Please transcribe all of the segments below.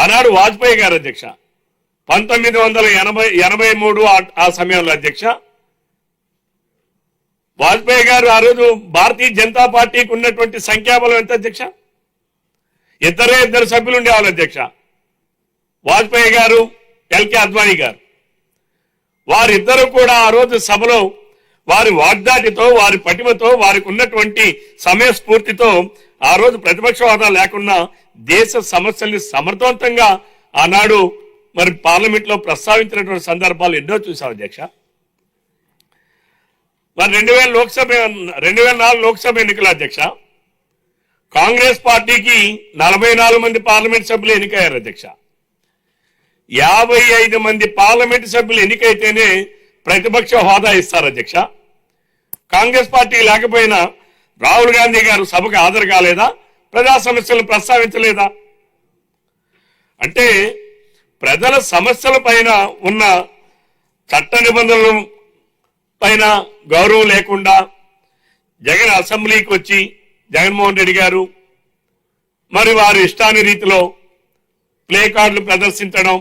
ఆనాడు వాజ్పేయి గారు అధ్యక్ష 1983 ఆ సమయంలో అధ్యక్ష వాజ్పేయి గారు ఆ రోజు భారతీయ జనతా పార్టీకి ఉన్నటువంటి సంఖ్యాబలం ఎంత అధ్యక్ష? ఇద్దరు సభ్యులు ఉండేవాళ్ళు అధ్యక్ష. వాజ్పేయి గారు, ఎల్కే అద్వానీ గారు. వారిద్దరూ కూడా ఆ రోజు సభలో వారి వాగ్దాటితో, వారి పటిమతో, వారికి ఉన్నటువంటి సమయస్ఫూర్తితో ఆ రోజు ప్రతిపక్ష హోదా లేకుండా దేశ సమస్యల్ని సమర్థవంతంగా ఆనాడు మరి పార్లమెంట్ లో ప్రస్తావించినటువంటి సందర్భాలు ఎన్నో చూసాం అధ్యక్ష. మరి 2004 లోక్సభ ఎన్నికల అధ్యక్ష కాంగ్రెస్ పార్టీకి 44 మంది పార్లమెంట్ సభ్యులు ఎన్నికయ్యారు అధ్యక్ష. 55 మంది పార్లమెంట్ సభ్యులు ఎన్నికైతేనే ప్రతిపక్ష హోదా ఇస్తారు అధ్యక్ష. కాంగ్రెస్ పార్టీ లేకపోయినా రాహుల్ గాంధీ గారు సభకు హాజరు కాలేదా? ప్రజా సమస్యలను ప్రస్తావించలేదా? అంటే ప్రజల సమస్యల పైన ఉన్న చట్ట నిబంధనల పైన గౌరవం లేకుండా జగన్ అసెంబ్లీకి వచ్చి జగన్మోహన్ రెడ్డి గారు మరి వారి ఇష్టాని రీతిలో ప్లే కార్డులు ప్రదర్శించడం,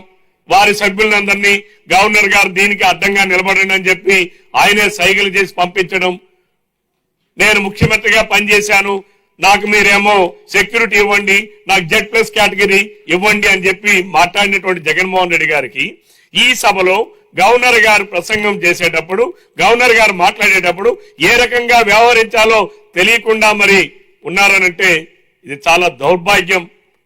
వారి సభ్యులందరినీ గవర్నర్ గారు దీనికి అడ్డంగా నిలబడండి అని చెప్పి ఆయనే సైగలు చేసి పంపించడం, నేను ముఖ్యమంత్రిగా పనిచేశాను, నాకు మీరేమో సెక్యూరిటీ ఇవ్వండి, నాకు Z+ కేటగిరీ ఇవ్వండి అని చెప్పి మాట్లాడినటువంటి జగన్మోహన్ రెడ్డి గారికి ఈ సభలో గవర్నర్ గారు ప్రసంగం చేసేటప్పుడు, గవర్నర్ గారు మాట్లాడేటప్పుడు ఏ రకంగా వ్యవహరించాలో తెలియకుండా మరి ఉన్నారనంటే ఇది చాలా దౌర్భాగ్యం.